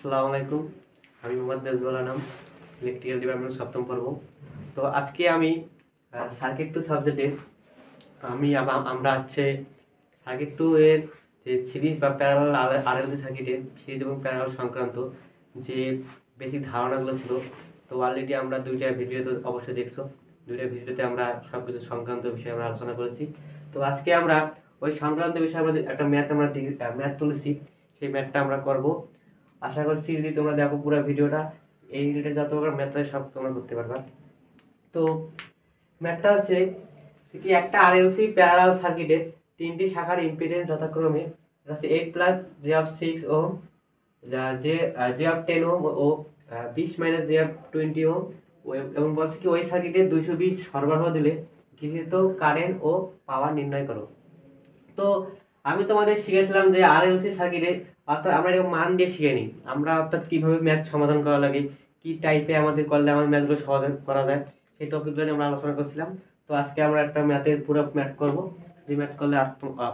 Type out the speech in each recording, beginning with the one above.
আসসালামু আলাইকুম। আমি মোহাম্মদ মেজবাউল আলম, ইলেকট্রিক্যাল ডিপার্টমেন্ট সপ্তম পর্ব। তো আজকে আমি সার্কিট টু সাবজেক্টে আমরা হচ্ছে সার্কিট টু এর যে সিরিজ বা প্যারালাল আরএলসি সার্কিটের সিরিজ এবং প্যারালাল সংক্রান্ত যে বেসিক ধারণাগুলো ছিল, তো অলরেডি আমরা দুইটা ভিডিও তো অবশ্যই দেখছো। দুইটা ভিডিওতে আমরা সব কিছু সংক্রান্ত বিষয়ে আমরা আলোচনা করেছি। তো আজকে আমরা ওই সংক্রান্ত বিষয়ে আমরা একটা ম্যাথ তুলেছি, সেই ম্যাথটা আমরা করব। আশা করছি যদি তোমরা দেখো পুরো ভিডিওটা, এই রিলেটেড যত প্রকার ম্যাথ আছে সব তোমরা করতে পারবা। তো ম্যাথটা হচ্ছে কি, একটা আরএলসি প্যারালাল সার্কিটের তিনটি শাখার ইম্পিডেন্স যথাক্রমে হচ্ছে 8 + j6 ওহম, j10 ওহম ও 20 - j20 ওহম, এবং বলছে কি ওই সার্কিটে 220 সরবরাহ দিলে গৃহীত কারেন্ট ও পাওয়ার নির্ণয় করো। তো আমি তোমাদের শিখেছিলাম যে আরএলসি সার্কিটে অর্থাৎ আমরা এরকম মান দিয়ে শিখে নিই আমরা, অর্থাৎ কীভাবে ম্যাথ সমাধান করা লাগে, কী টাইপে আমাদের করলে আমার ম্যাথগুলো সহজ করা যায়, সেই টপিকগুলো নিয়ে আমরা আলোচনা করছিলাম। তো আজকে আমরা একটা ম্যাথের পুরো ম্যাথ করব, যে ম্যাথ করলে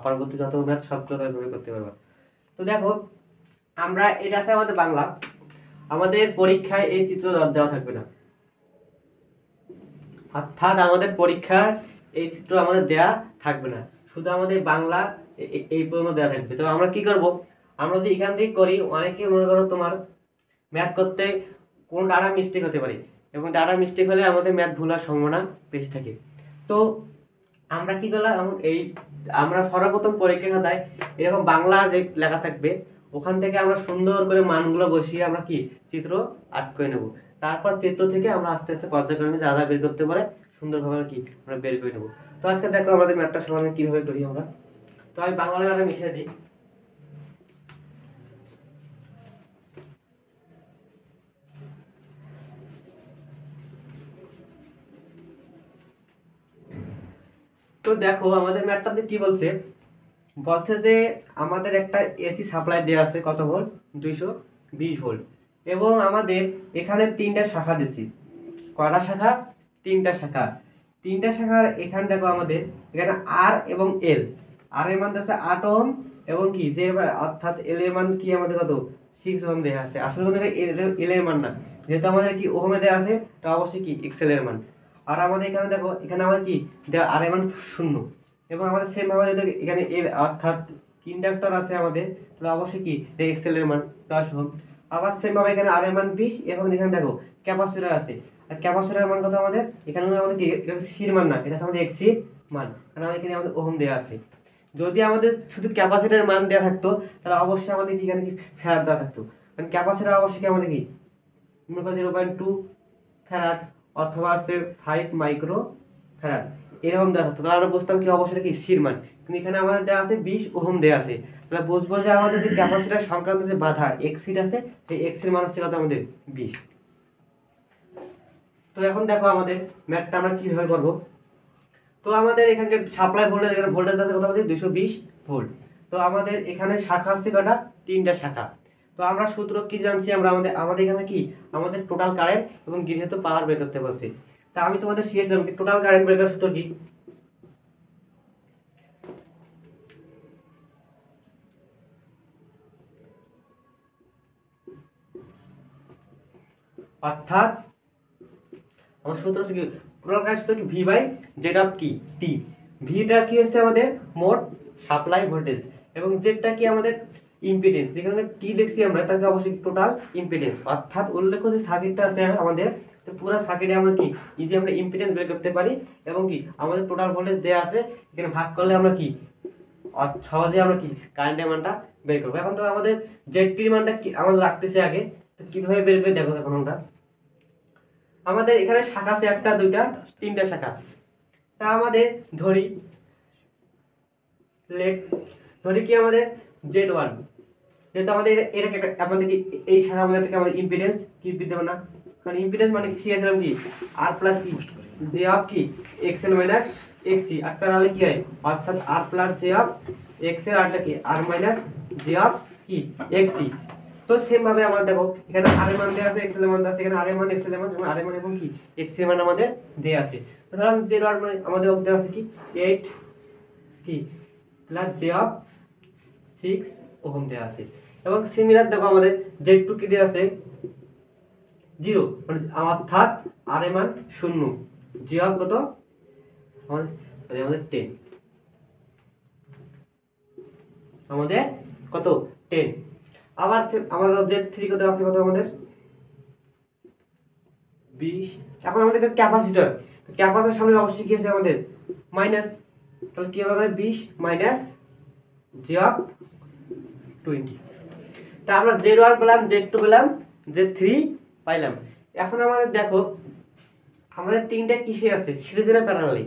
পরবর্তী যত ম্যাথ সবগুলো এভাবে করতে পারবো। তো দেখো, আমরা এটা আছে আমাদের বাংলা, আমাদের পরীক্ষায় এই চিত্র দেওয়া থাকবে না, অর্থাৎ আমাদের পরীক্ষার এই চিত্র আমাদের দেয়া থাকবে না, শুধু আমাদের বাংলা এই পর্যন্ত দেওয়া থাকবে। তো আমরা কি করব, আমরা যদি এখান থেকে করি, অনেকে মনে করো তোমার ম্যাথ করতে কোন ডাটা মিস্টেক হতে পারে, এবং ডাটা মিস্টেক হলে আমাদের ম্যাথ ভুল হওয়ার সম্ভাবনা বেশি থাকে। তো আমরা কি করলাম, আমরা সর্বপ্রথম পরীক্ষা খাতায় এরকম বাংলা যে লেখা থাকবে, ওখান থেকে আমরা সুন্দর করে মানগুলো বসিয়ে আমরা কি চিত্র আর্ট করে নেব। তারপর চিত্র থেকে আমরা আস্তে আস্তে পর্যায়ক্রমে যা যা বের করতে পারে সুন্দরভাবে কি আমরা বের করে নেব। তো আজকে দেখো আমাদের ম্যাথটা সমাধান কিভাবে করি আমরা। তো আমি বাংলা লেখাটা মিশিয়ে দিই। তো দেখো আমাদের ম্যাথটাতে কি বলছে, যে আমাদের একটা এসি সাপ্লাই দেওয়া আছে, কত ভোল্ট, 220 ভোল্ট, এবং আমাদের এখানে তিনটা শাখা দিচ্ছি। কয়টা শাখা? তিনটা শাখার এখানে দেখো আমাদের এখানে আর এবং এল। আর এর মান আছে 8 ওহম, এবং কি যে অর্থাৎ এল এর মান কি আমাদের কত, 6 ওহম দেওয়া আছে। আসলে কত, এল এর মান না, যেহেতু আমাদের কি ওহমে দেওয়া আছে, তো অবশ্যই কি এক্সেল এর মান। আর আমাদের এখানে দেখো, এখানে আমাদের কি আর এর মান 0, এবং আমাদের সেম ভাবে যদি এখানে এল অর্থাৎ ইন্ডাক্টর আছে আমাদের, তাহলে অবশ্যই কি এক্সেল এর মান 10 ওহম। আবার সেম ভাবে এখানে আর এর মান 20, এবং এখানে দেখো ক্যাপাসিটর আছে, আর ক্যাপাসিটরের মান কত আমাদের এখানে, আমাদের কি সির মান না, এটা আমাদের এক্সির মান, কারণ এখানে আমাদের ওহম দেওয়া আছে। যদি আমাদের শুধু ক্যাপাসিটরের মান দেওয়া থাকতো, তাহলে অবশ্যই আমাদের কি এখানে কি ফ্যারাড দেওয়া থাকতো, কারণ ক্যাপাসিটর অবশ্যই কি আমাদের কি 0.2 ফ্যারাড অথবা আছে 5 মাইক্রো ফ্যারাড এরকম দেওয়া থাকতো, তাহলে আমরা বুঝতাম কি অবশ্যই কি সির মান। কিন্তু এখানে আমাদের দেওয়া আছে 20 ওহম দেওয়া আছে, তাহলে বুঝবো যে আমাদের যে ক্যাপাসিটর সংক্রান্ত যে বাধা এক্সির আছে, সেই এক্সির মান হচ্ছে কত আমাদের 20। তো এখন দেখো আমাদের ম্যাথটা আমরা কিভাবে করব। তো আমাদের এখানে সাপ্লাই ভোল্টেজ, এখানে ভোল্টেজ আছে কত আমাদের 220 ভোল্ট। তো আমাদের এখানে শাখা আছে কয়টা, তিনটা শাখা। তো আমরা সূত্র কি জানছি, আমাদের এখানে কি আমাদের টোটাল কারেন্ট এবং গৃহীত পাওয়ার বের করতে বলছি। তা আমি তোমাদের শিখেছিলাম কি টোটাল কারেন্ট বের করার সূত্র কি, অর্থাৎ আমার সূত্র হচ্ছে কি, টোটাল কারেন্ট সূত্র কি ভি বাই জেড অফ কি টি। ভিটা কি হচ্ছে আমাদের মোট সাপ্লাই ভোল্টেজ, এবং জেডটা কি আমাদের ইম্পিডেন্স, যেখানে টি লিখছি আমরা তাকে অবশ্যই টোটাল ইম্পিডেন্স। অর্থাৎ উল্লেখ্য যে সার্কিটটা আছে আমাদের, তো পুরো সার্কিটে আমরা কি যদি আমরা ইম্পিডেন্স বের করতে পারি, এবং কি আমাদের টোটাল ভোল্টেজ দেওয়া আছে, এখানে ভাগ করলে আমরা কি সহজে আমরা কি কারেন্টের মানটা বের করবো। এখন তো আমাদের জেডটির মানটা কি আমাদের লাগতেছে আগে, তো কিভাবে বের করে দেখো। এখন আমরা আমাদের এখানে শাখা আছে একটা, দুইটা, তিনটা শাখা। তা আমাদের ধরি কি আমাদের Z1, যেহেতু আমাদের এটাকে আমাদের কি এই শাখা আমাদের থেকে আমাদের ইম্পিডেন্স কি বিদ্যমান না, কারণ ইম্পিডেন্স মানে কি শিখেছিলাম কি আর প্লাস কি জে অফ কি এক্সএল মাইনাস এক্সি, আর তার আলে কি হয় অর্থাৎ আর প্লাস জে অফ এক্সএল, আরটা কি আর মাইনাস জে অফ কি এক্সি। তো সেম ভাবে আমরা দেখো এখানে আর এর মান দেয়া আছে, এক্সএল এর মান দেয়া আছে, এখানে আর এর মান এক্সএল এর মান এবং আর এর মান এবং কি এক্স এর মান আমাদের দেয়া আছে। তো ধরুন জেড আর মানে আমাদের দেয়া আছে কি 8 কি প্লাস জে অফ 6 ওহম দেয়া আছে। এবং সিমিলার দেখো আমাদের Z2 কি দেওয়া আছে 0, মানে অর্থাৎ আর এর মান 0, জি অফ কত আমাদের 10, আমাদের কত 10। আবার আমাদের Z3 কত আছে, কত আমাদের 20। এখন আমাদের ক্যাপাসিটর, ক্যাপাসিটর সামনে অবশ্যই কি আছে আমাদের মাইনাস, তাহলে কি হবে 20 মাইনাস জি অফ 20। তা আমরা Z1 পেলাম, Z2 পেলাম, Z3 পাইলাম। এখন আমাদের দেখো আমাদের তিনটা কিসে আছে, সিরিজে না প্যারালালে?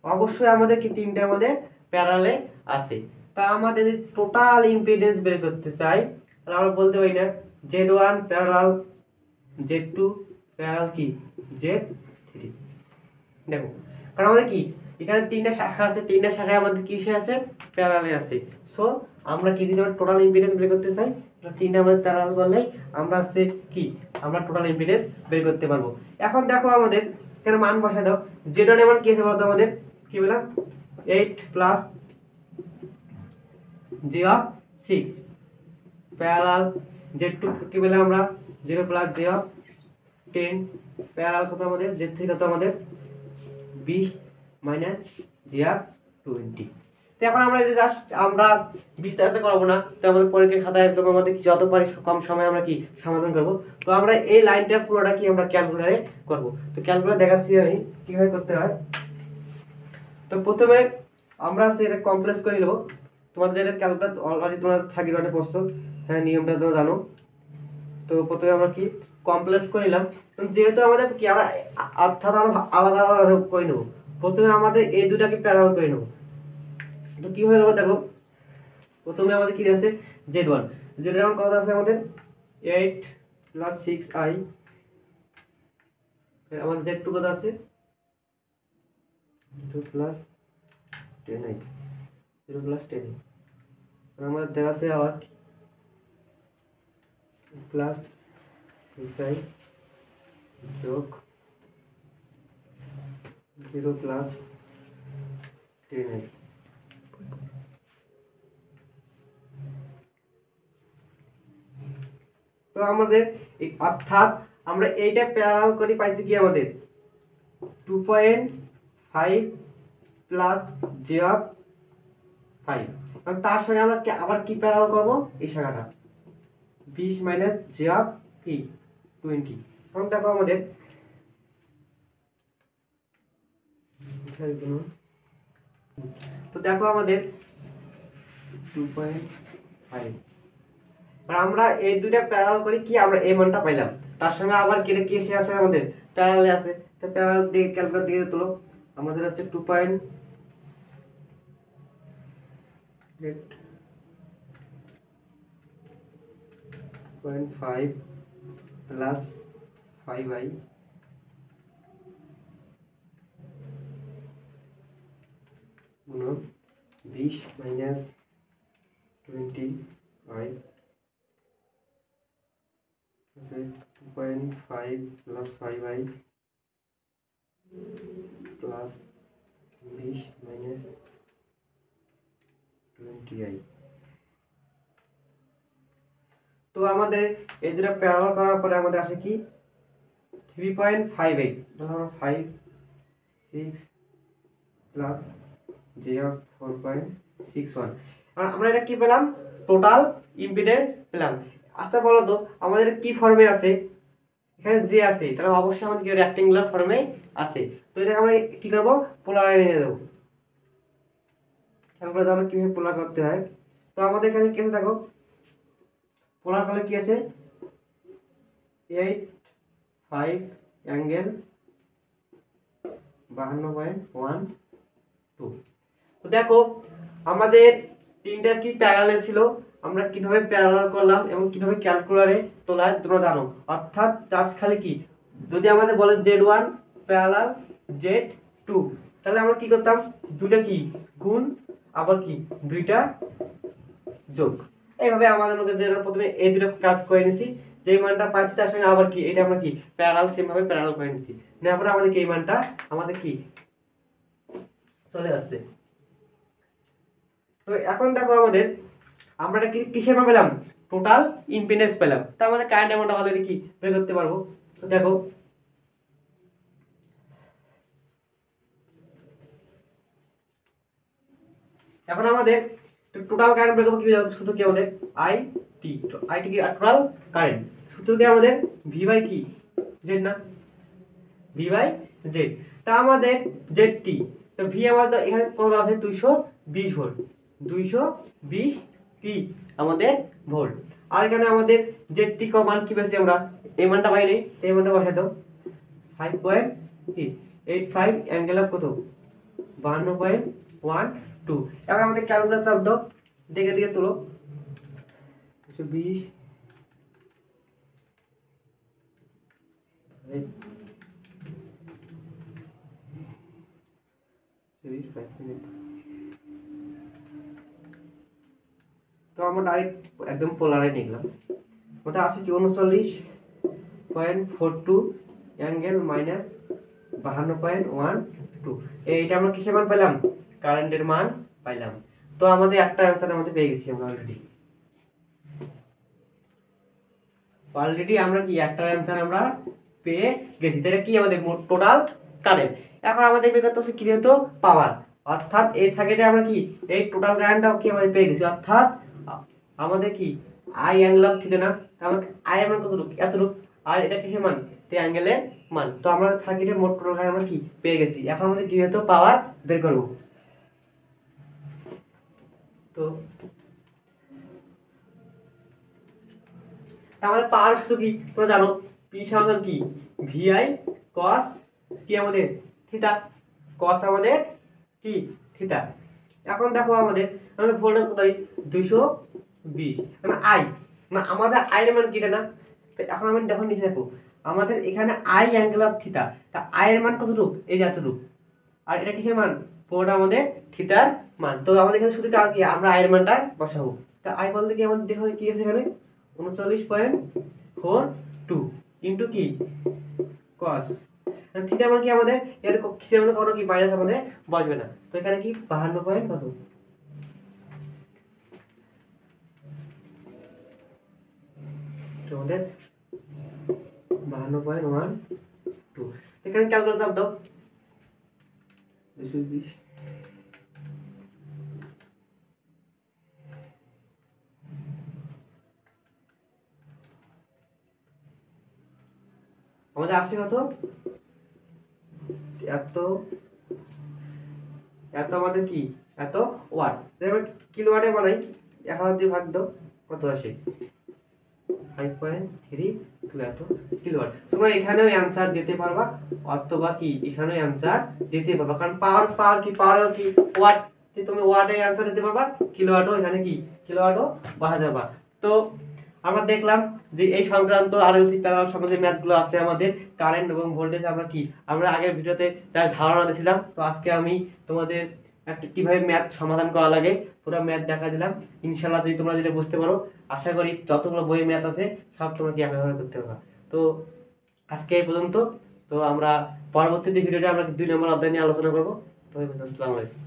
অবশ্যই আমাদের কি তিনটা আমাদের প্যারালালে আছে। তা আমাদের যদি টোটাল ইম্পিডেন্স বের করতে চাই তাহলে আমরা বলতে পারি না Z1 প্যারালাল Z2 প্যারালাল কি Z3। দেখো কারণ আমাদের কি এখানে তিনটা শাখা আছে, তিনটা শাখায় আমাদের কিসে আছে প্যারালালে আছে। সো আমরা কি দিতে পারি, টোটাল ইম্পিডেন্স বের করতে চাই, তিনটা আমাদের প্যারালাল করলেই আমরা আছে কি আমরা টোটাল ইম্পিডেন্স বের করতে পারবো। এখন দেখো আমাদের এখানে মান বসায় দাও। Z1 এর মান কি আছে বলতো আমাদের, কি বললাম 8 plus G of 6 parallel Z2 কি বললাম আমরা 0 প্লাস জি অফ 10 প্যারালাল কত আমাদের Z3 কত আমাদের 20 মাইনাস জি অফ 20। তো এখন আমরা এটা জাস্ট আমরা বিস্তারিত করব না, তো আমাদের পরীক্ষার খাতায় একদম আমাদের যত পারি কম সময় আমরা কি সমাধান করব। তো আমরা এই লাইনটা পুরোটা কি আমরা ক্যালকুলেটরে করব। তো ক্যালকুলেটর দেখাচ্ছি আমি কিভাবে করতে হয়। তো প্রথমে আমরা এটা কমপ্লেক্স করে নেব। তোমাদের এটা ক্যালকুলেটর অলরেডি তোমরা থাকি একটা প্রশ্ন, হ্যাঁ নিয়মটা তোমরা জানো। তো প্রথমে আমরা কি কমপ্লেক্স করে নিলাম, যেহেতু আমাদের কি আমরা অর্থাৎ আমরা আলাদা আলাদা করে নেব। প্রথমে আমাদের এই দুটাকে প্যারালাল করে নেব। তো কি হয়ে গেল দেখো, প্রথমে আমাদের কি আছে Z1, Z1 কত আছে আমাদের 8 প্লাস 6i, আমাদের Z2 কত আছে 2 প্লাস 10i, 0 প্লাস 10i, আমাদের দেখা আছে আবার প্লাস 6i যোগ 0 প্লাস 10i। তো আমাদের অর্থাৎ আমরা এইটা প্যারালাল করি পাইছি কি আমাদের 2.5 প্লাস জি অফ 5, আর তার সঙ্গে আমরা আবার কি প্যারালাল করব এই শাখাটা 20 মাইনাস জি অফ কি 20। এখন দেখো আমাদের তো দেখো আমাদের 2.5, আর আমরা এই দুইটা প্যারালাল করি কি আমরা এই মানটা পাইলাম, তার সঙ্গে আবার কি কি এসে আছে আমাদের প্যারালালে আছে। তো প্যারালাল দিয়ে ক্যালকুলেটর দিয়ে তুলো, আমাদের আছে 2.5 প্লাস 5i গুণন 20 minus 20i 2.5 plus 5i plus 20 minus 20i। তো আমাদের এই দুটো প্যারালাল করার পরে আমাদের আসে কি 3.58, ধরো 5 6 প্লাস জি অফ 4.61, আর আমরা এটা কি পেলাম টোটাল ইম্পিডেন্স পেলাম। আচ্ছা বলো তো আমাদের কি ফর্মে আছে, এখানে যে আছে তাহলে অবশ্যই আমাদের কি রেক্ট্যাঙ্গুলার ফর্মে আছে। তো এটা আমরা কি করব পোলারে নিয়ে দেব। তারপরে আমরা কিভাবে পোলার করতে হয়, তো আমাদের এখানে কি আছে দেখো পোলার করলে কি আছে 8 5 অ্যাঙ্গেল 52.12। তো দেখো আমাদের তিনটা কি প্যারালালে ছিল, আমরা কিভাবে প্যারালাল করলাম এবং কিভাবে ক্যালকুলেটরে তোলা হয় তোমরা জানো। অর্থাৎ জাস্ট খালি কি যদি আমাদের বলে Z1 প্যারালাল Z2, তাহলে আমরা কি করতাম দুইটা কি গুণ আবার কি দুইটা যোগ, এইভাবে আমাদের মধ্যে যে প্রথমে এই দুটো কাজ করে নিছি, যে মানটা পাচ্ছি তার সঙ্গে আবার কি এটা আমরা কি প্যারালাল সেম ভাবে প্যারালাল করে নিছি, নেওয়ার পরে আমাদের কি এই মানটা আমাদের কি চলে আসছে। তো এখন দেখো আমাদের আমরা এটা কিসের মান পেলাম? টোটাল ইম্পিডেন্স পেলাম। তো আমাদের কারেন্ট অ্যামাউন্ট অলরেডি কি বের করতে পারবো। তো দেখো এখন আমাদের টোটাল কারেন্ট বের করবো কি সূত্র কি আমাদের আই টি। তো আই টি কি টোটাল কারেন্ট, সূত্র কি আমাদের ভি বাই কি জেড না, ভি বাই জেড। তা আমাদের জেড টি, তো ভি আমাদের এখানে কত আছে 220 ভোল্ট, 220 কি আমাদের ভোল্ট। আর এখানে আমাদের জেড টি মান কি পেয়েছি আমরা, এই মানটা পাইনি, এই মানটা বসাই দাও 5.85 অ্যাঙ্গেল অফ কত 52.12। এখন আমাদের ক্যালকুলেটর চাপ দাও, দেখে দিকে তুলো 220 তো আমরা ডাইরেক্ট একদম পোলারে নিলাম, ওটা আছে কি 39.42 অ্যাঙ্গেল মাইনাস 52.12। এইটা আমরা কিসের মান পেলাম? কারেন্টের মান পাইলাম। তো আমাদের একটা অ্যান্সার আমাদের পেয়ে গেছি আমরা অলরেডি আমরা কি একটা অ্যান্সার আমরা পেয়ে গেছি। তাহলে কি আমাদের টোটাল কারেন্ট। এখন আমাদের বের করতে হচ্ছে কি হতো পাওয়ার, অর্থাৎ এই সার্কিটে আমরা কি এই টোটাল কারেন্টটাও কি আমাদের পেয়ে গেছি, অর্থাৎ আমাদের কি আই অ্যাঙ্গেল অফ থিটা না, আমাদের আই এর মান কতটুকু এতটুকু, আর এটা কিসের মান তে অ্যাঙ্গেলের মান। তো আমরা সার্কিটের মোট টোটাল কারেন্ট আমরা কি পেয়ে গেছি। এখন আমাদের কি হতো পাওয়ার বের করব। তো আমাদের পাওয়ার সূত্র কি তোমরা জানো, পি সমান কি ভিআই কস কি আমাদের থিটা, কস আমাদের কি থিটা। এখন দেখো আমাদের ভোল্টেজ কত 220, মানে আই, মানে আমাদের আই এর মান কি এটা না। তো এখন আমি দেখো নিচে দেখো আমাদের এখানে আই অ্যাঙ্গেল অফ থিটা, তা আই এর মান কতটুকু এই যে এতটুকু, আর এটা কিসের মান পুরোটা আমাদের থিটার মান। তো আমাদের এখানে শুধু কি আমরা আই এর মানটা বসাবো। তা আই বলতে কি আমাদের দেখো কি আছে এখানে 39.42 ইন্টু কি কস থিটা মান কি আমাদের এর কিসের মধ্যে কোনো কি মাইনাস আমাদের বসবে না। তো এখানে কি 52 পয়েন্ট কত আমাদের 52.12। এখানে ক্যালকুলেটর চাপ দাও 220 আমাদের আসছে কত এত এত আমাদের কি এত ওয়াট। এবার কিলোওয়াটে বানাই 1000 দিয়ে ভাগ দাও কত আসে 5.32 এত কিলোওয়াট। তোমরা এখানেও অ্যানসার দিতে পারবা অথবা কি এখানেও অ্যানসার দিতে পারবা, কারণ পাওয়ার কি ওয়াট, তুমি ওয়াটে অ্যানসার দিতে পারবা, কিলোওয়াটও এখানে কি কিলোওয়াটও বসাতে পারবা। তো আমরা দেখলাম যে এই সংক্রান্ত আরএলসি প্যারালাল সংক্রান্ত ম্যাথগুলো আছে আমাদের কারেন্ট এবং ভোল্টেজ আমরা আগের ভিডিওতে তার ধারণা দিয়েছিলাম। তো আজকে আমি তোমাদের একটা কিভাবে ম্যাথ সমাধান করা লাগে পুরো ম্যাথ দেখা দিলাম। ইনশাআল্লাহ যদি তোমরা যেটা বুঝতে পারো আশা করি যতগুলো বই ম্যাথ আছে সব তোমরা কি একইভাবে করতে পারবা। তো আজকে এই পর্যন্ত। তো আমরা পরবর্তীতে ভিডিওতে আমরা 2 নম্বর অধ্যায় নিয়ে আলোচনা করবো। তো আসসালামু আলাইকুম।